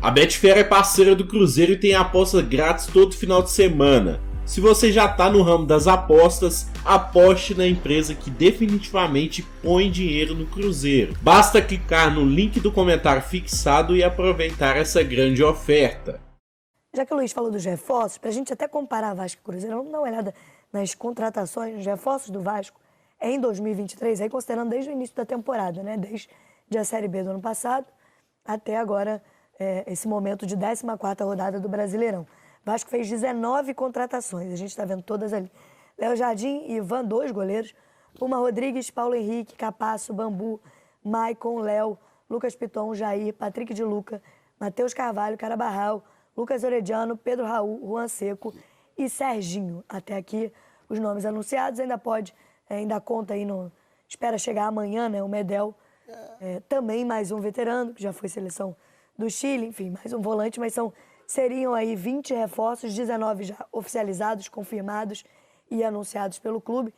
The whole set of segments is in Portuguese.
A Betfair é parceira do Cruzeiro e tem aposta grátis todo final de semana. Se você já está no ramo das apostas, aposte na empresa que definitivamente põe dinheiro no Cruzeiro. Basta clicar no link do comentário fixado e aproveitar essa grande oferta. Já que o Luiz falou dos reforços, para a gente até comparar Vasco e Cruzeiro, vamos dar uma olhada nas contratações, nos reforços do Vasco em 2023, aí considerando desde o início da temporada, né? Desde a Série B do ano passado até agora, esse momento de 14ª rodada do Brasileirão. Vasco fez 19 contratações, a gente está vendo todas ali. Léo Jardim e Ivan, 2 goleiros. Puma Rodrigues, Paulo Henrique, Capasso, Bambu, Maicon, Léo, Lucas Piton, Jair, Patrick de Luca, Matheus Carvalho, Carabarral, Lucas Orediano, Pedro Raul, Juan Seco e Serginho. Até aqui os nomes anunciados, ainda conta aí espera chegar amanhã, né, o Medel, também mais um veterano, que já foi seleção do Chile, enfim, mais um volante, mas seriam aí 20 reforços, 19 já oficializados, confirmados e anunciados pelo clube.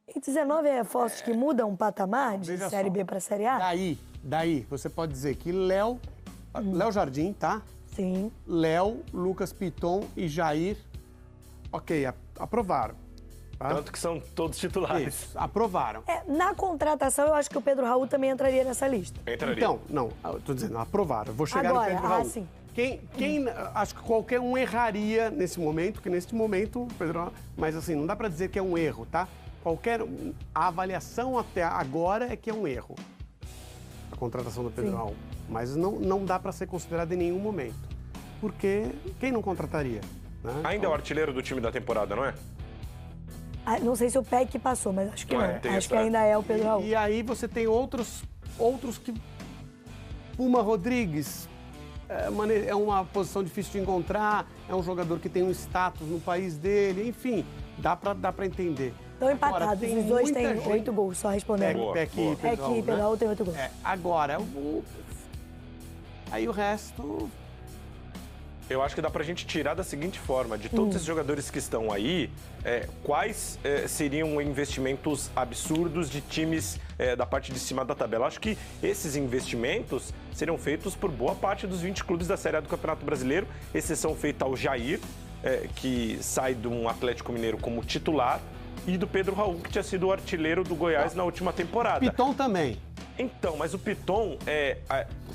E 19 reforços que mudam o patamar de Série B para Série A? Daí, você pode dizer que Léo Jardim, tá? Sim. Léo, Lucas Piton e Jair, ok, aprovaram. Tá? Tanto que são todos titulares. Isso, aprovaram. Na contratação, eu acho que o Pedro Raul também entraria nessa lista. Entraria. Então, não, eu tô dizendo, aprovaram. Vou chegar Agora, no Pedro Raul. sim. Acho que qualquer um erraria nesse momento, porque neste momento, Pedro, mas assim, não dá para dizer que é um erro, tá? A avaliação até agora é que é um erro, a contratação do Pedro Raul. Mas não dá para ser considerado em nenhum momento, porque quem não contrataria? Né? Ainda é o artilheiro do time da temporada, não é? Não sei se o PEC passou, mas acho que não. Acho que ainda é o Pedro Raul. E aí você tem outros que... Puma Rodrigues... É uma posição difícil de encontrar, é um jogador que tem um status no país dele, enfim, dá pra entender. Estão empatados, os dois têm 8 gols, só respondendo. PEC e Pedro Raul tem 8 gols. Agora, aí o resto... Eu acho que dá pra gente tirar da seguinte forma, de todos esses jogadores que estão aí, quais seriam investimentos absurdos de times da parte de cima da tabela? Acho que esses investimentos seriam feitos por boa parte dos 20 clubes da Série A do Campeonato Brasileiro, exceção feita ao Jair, que sai de um Atlético Mineiro como titular, e do Pedro Raul, que tinha sido o artilheiro do Goiás na última temporada. Piton também. Então, mas o Piton,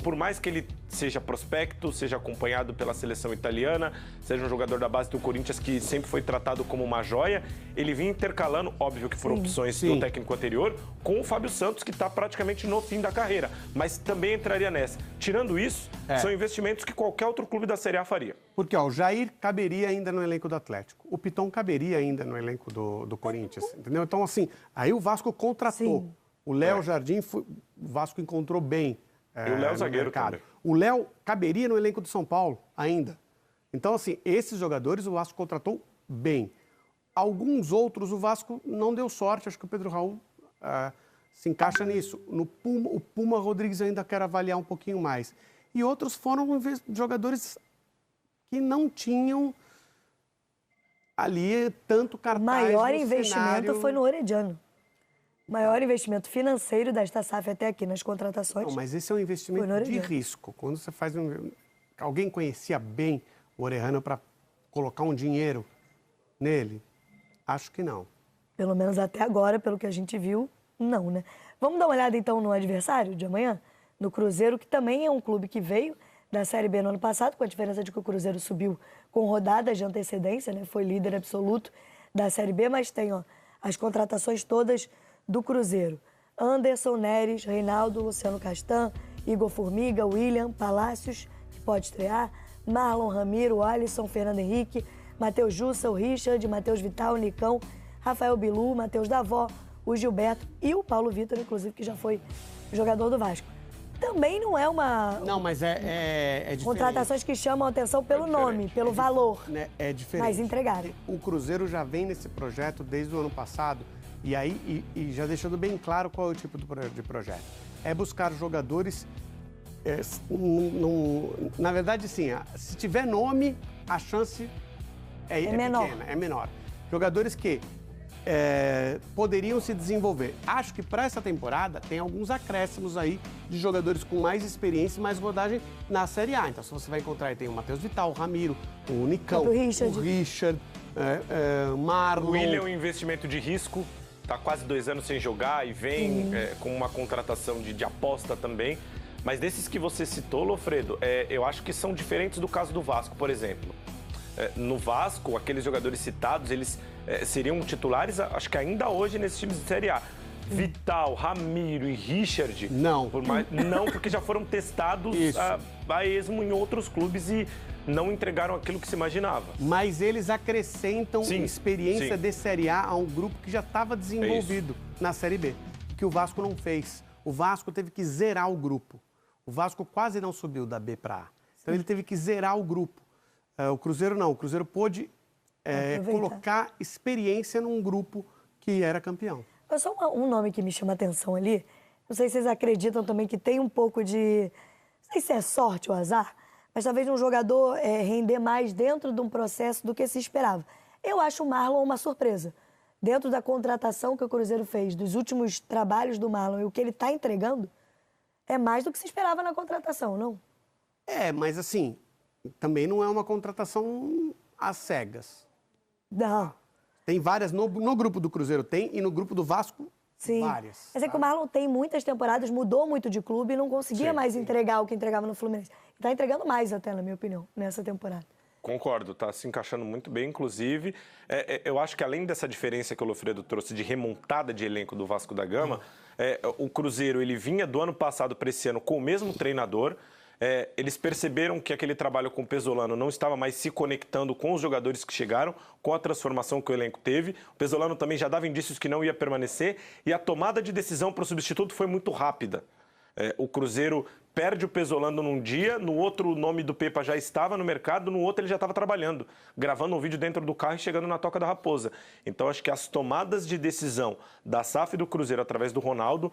por mais que ele seja prospecto, seja acompanhado pela seleção italiana, seja um jogador da base do Corinthians que sempre foi tratado como uma joia, ele vinha intercalando, óbvio que foram opções do técnico anterior, com o Fábio Santos, que está praticamente no fim da carreira, mas também entraria nessa. Tirando isso, são investimentos que qualquer outro clube da Série A faria. Porque o Jair caberia ainda no elenco do Atlético, o Piton caberia ainda no elenco do Corinthians, entendeu? Então, assim, aí o Vasco contratou. Sim. O Léo Jardim, o Vasco encontrou bem. E o Léo zagueiro também. O Léo caberia no elenco do São Paulo ainda. Então, assim, esses jogadores o Vasco contratou bem. Alguns outros o Vasco não deu sorte, acho que o Pedro Raul se encaixa nisso. O Puma Rodrigues eu ainda quero avaliar um pouquinho mais. E outros foram jogadores que não tinham ali tanto cartaz. O maior no investimento cenário. foi no Orediano. Maior investimento financeiro desta SAF até aqui nas contratações. Não, mas esse é um investimento de risco. Quando você faz alguém conhecia bem o Orejano para colocar um dinheiro nele? Acho que não. Pelo menos até agora, pelo que a gente viu, não, né? Vamos dar uma olhada então no adversário de amanhã? No Cruzeiro, que também é um clube que veio da Série B no ano passado, com a diferença de que o Cruzeiro subiu com rodadas de antecedência, né? Foi líder absoluto da Série B, mas tem as contratações todas do Cruzeiro. Anderson, Neres, Reinaldo, Luciano Castan, Igor Formiga, William, Palácios, que pode estrear, Marlon Ramiro, Alisson, Fernando Henrique, Matheus Jussa, o Richard, Matheus Vital, Nicão, Rafael Bilu, Matheus Davó, o Gilberto e o Paulo Vitor, inclusive, que já foi jogador do Vasco. Também não é uma... Não, mas é diferente. Contratações que chamam a atenção pelo nome, pelo valor. É diferente. Mas entregaram. O Cruzeiro já vem nesse projeto desde o ano passado. E aí, já deixando bem claro qual é o tipo de projeto. É buscar jogadores... na verdade, sim, se tiver nome, a chance é menor. pequena, é menor. Jogadores que poderiam se desenvolver. Acho que para essa temporada tem alguns acréscimos aí de jogadores com mais experiência e mais rodagem na Série A. Então, se você vai encontrar, aí tem o Matheus Vital, o Ramiro, o Nicão, o Richard, Marlon. O William, um investimento de risco, está quase 2 anos sem jogar e vem com uma contratação de aposta também. Mas desses que você citou, Lofredo, eu acho que são diferentes do caso do Vasco, por exemplo. No Vasco, aqueles jogadores citados, eles seriam titulares, acho que ainda hoje, nesses times de Série A. Vital, Ramiro e Richard. Não. Não, porque já foram testados a esmo em outros clubes e não entregaram aquilo que se imaginava. Mas eles acrescentam experiência de Série A a um grupo que já estava desenvolvido na Série B, que o Vasco não fez. O Vasco teve que zerar o grupo. O Vasco quase não subiu da B para A. Então ele teve que zerar o grupo. O Cruzeiro não. O Cruzeiro pôde colocar experiência num grupo que era campeão. Mas só um nome que me chama a atenção ali. Não sei se vocês acreditam também que tem um pouco de... Não sei se é sorte ou azar, mas talvez um jogador render mais dentro de um processo do que se esperava. Eu acho o Marlon uma surpresa. Dentro da contratação que o Cruzeiro fez, dos últimos trabalhos do Marlon e o que ele está entregando, é mais do que se esperava na contratação, não? Mas assim, também não é uma contratação às cegas. Não. Tem várias, no grupo do Cruzeiro tem, e no grupo do Vasco, várias. Mas é que o Marlon tem muitas temporadas, mudou muito de clube e não conseguia mais entregar o que entregava no Fluminense. Está entregando mais até, na minha opinião, nessa temporada. Concordo, está se encaixando muito bem, inclusive. Eu acho que além dessa diferença que o Lofredo trouxe de remontada de elenco do Vasco da Gama, o Cruzeiro ele vinha do ano passado para esse ano com o mesmo treinador. Eles perceberam que aquele trabalho com o Pesolano não estava mais se conectando com os jogadores que chegaram, com a transformação que o elenco teve. O Pesolano também já dava indícios que não ia permanecer e a tomada de decisão para o substituto foi muito rápida. O Cruzeiro perde o Pesolano num dia, no outro o nome do Pepa já estava no mercado, no outro ele já estava trabalhando, gravando um vídeo dentro do carro e chegando na Toca da Raposa. Então acho que as tomadas de decisão da SAF do Cruzeiro através do Ronaldo,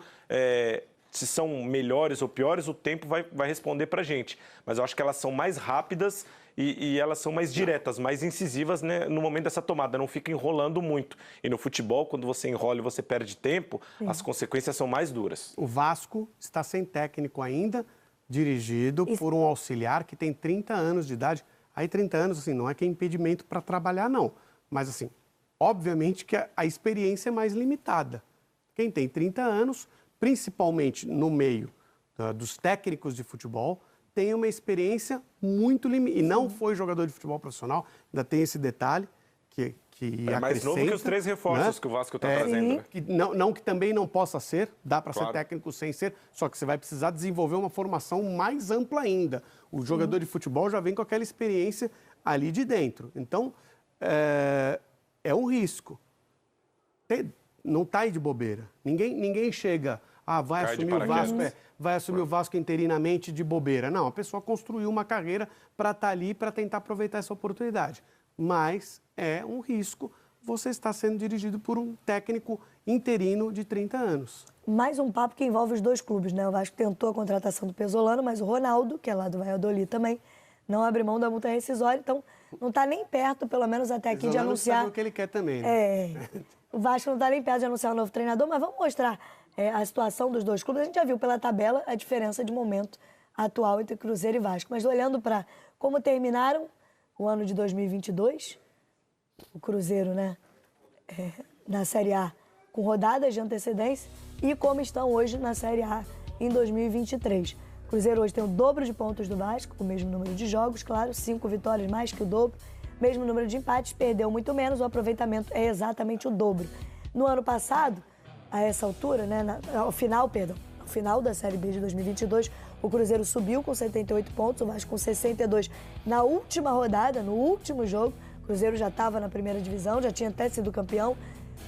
se são melhores ou piores, o tempo vai responder pra gente. Mas eu acho que elas são mais rápidas e elas são mais diretas, mais incisivas, né, no momento dessa tomada, não fica enrolando muito. E no futebol, quando você enrola e você perde tempo, as consequências são mais duras. O Vasco está sem técnico ainda, dirigido por um auxiliar que tem 30 anos de idade. Aí 30 anos, assim, não é que é impedimento para trabalhar, não. Mas, assim, obviamente que a experiência é mais limitada. Quem tem 30 anos, principalmente no meio dos técnicos de futebol, tem uma experiência muito limitada. E não foi jogador de futebol profissional, ainda tem esse detalhe que é mais novo que os 3 reforços, né, que o Vasco está trazendo. Né? Que não que também não possa ser, dá para ser técnico sem ser, só que você vai precisar desenvolver uma formação mais ampla ainda. O jogador de futebol já vem com aquela experiência ali de dentro. Então, é um risco. Não está aí de bobeira. Ninguém chega, vai assumir o Vasco, vai assumir o Vasco interinamente de bobeira. Não, a pessoa construiu uma carreira para estar ali, para tentar aproveitar essa oportunidade. Mas é um risco você estar sendo dirigido por um técnico interino de 30 anos. Mais um papo que envolve os 2 clubes, né? O Vasco tentou a contratação do Pesolano, mas o Ronaldo, que é lá do Valladolid também, não abre mão da multa rescisória, então não está nem perto, pelo menos até aqui, de anunciar... sabe o que ele quer também, né? O Vasco não está nem perto de anunciar um novo treinador, mas vamos mostrar a situação dos 2 clubes. A gente já viu pela tabela a diferença de momento atual entre Cruzeiro e Vasco. Mas olhando para como terminaram o ano de 2022, o Cruzeiro, né, na Série A com rodadas de antecedência e como estão hoje na Série A em 2023. O Cruzeiro hoje tem o dobro de pontos do Vasco, o mesmo número de jogos, claro, 5 vitórias mais que o dobro. Mesmo número de empates, perdeu muito menos, o aproveitamento é exatamente o dobro. No ano passado, a essa altura, né, ao final da Série B de 2022, o Cruzeiro subiu com 78 pontos, o Vasco com 62 na última rodada, no último jogo. O Cruzeiro já estava na primeira divisão, já tinha até sido campeão,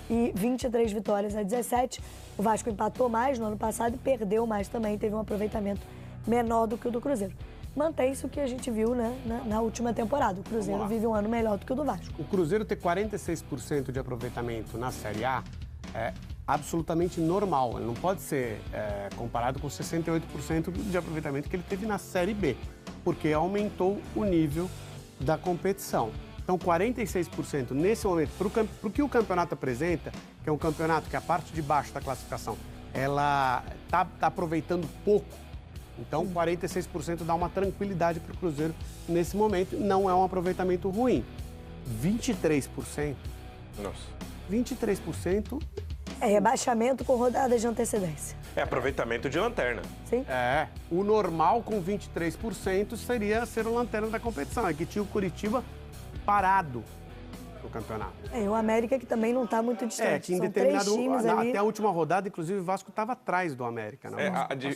e 23 vitórias a 17. O Vasco empatou mais no ano passado e perdeu mais também, teve um aproveitamento menor do que o do Cruzeiro. Mantém-se o que a gente viu, né, na última temporada. O Cruzeiro vive um ano melhor do que o do Vasco. O Cruzeiro ter 46% de aproveitamento na Série A é absolutamente normal. Ele não pode ser comparado com 68% de aproveitamento que ele teve na Série B, porque aumentou o nível da competição. Então, 46% nesse momento, para o que o campeonato apresenta, que é um campeonato que a parte de baixo da classificação, ela tá aproveitando pouco. Então, 46% dá uma tranquilidade para o Cruzeiro nesse momento. Não é um aproveitamento ruim. 23%. Nossa. 23%. É rebaixamento com rodadas de antecedência. É aproveitamento de lanterna. Sim? O normal com 23% seria ser o lanterna da competição. É que tinha o Curitiba parado no campeonato. O América que também não está muito distante. Que em São determinado... 3 times ali. Até a última rodada, inclusive, o Vasco estava atrás do América.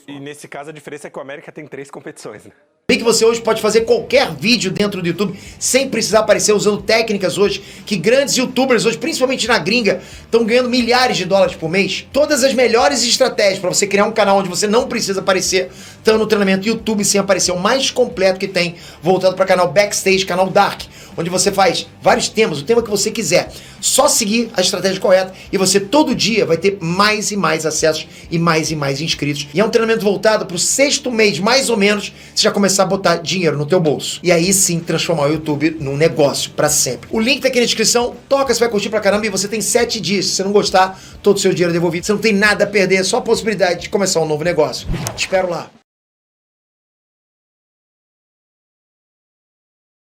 E nesse caso a diferença é que o América tem 3 competições, né? Bem que você hoje pode fazer qualquer vídeo dentro do YouTube sem precisar aparecer, usando técnicas hoje que grandes youtubers hoje, principalmente na gringa, estão ganhando milhares de dólares por mês. Todas as melhores estratégias para você criar um canal onde você não precisa aparecer estão no treinamento YouTube sem aparecer. O mais completo que tem, voltado para canal Backstage, canal Dark, onde você faz vários temas, o tema que você quiser. Só seguir a estratégia correta e você todo dia vai ter mais e mais acessos e mais inscritos. E é um treinamento voltado para o 6º mês, mais ou menos, você já começar a botar dinheiro no teu bolso. E aí sim transformar o YouTube num negócio para sempre. O link tá aqui na descrição, toca, você vai curtir pra caramba e você tem 7 dias. Se você não gostar, todo o seu dinheiro é devolvido. Você não tem nada a perder, é só a possibilidade de começar um novo negócio. Te espero lá.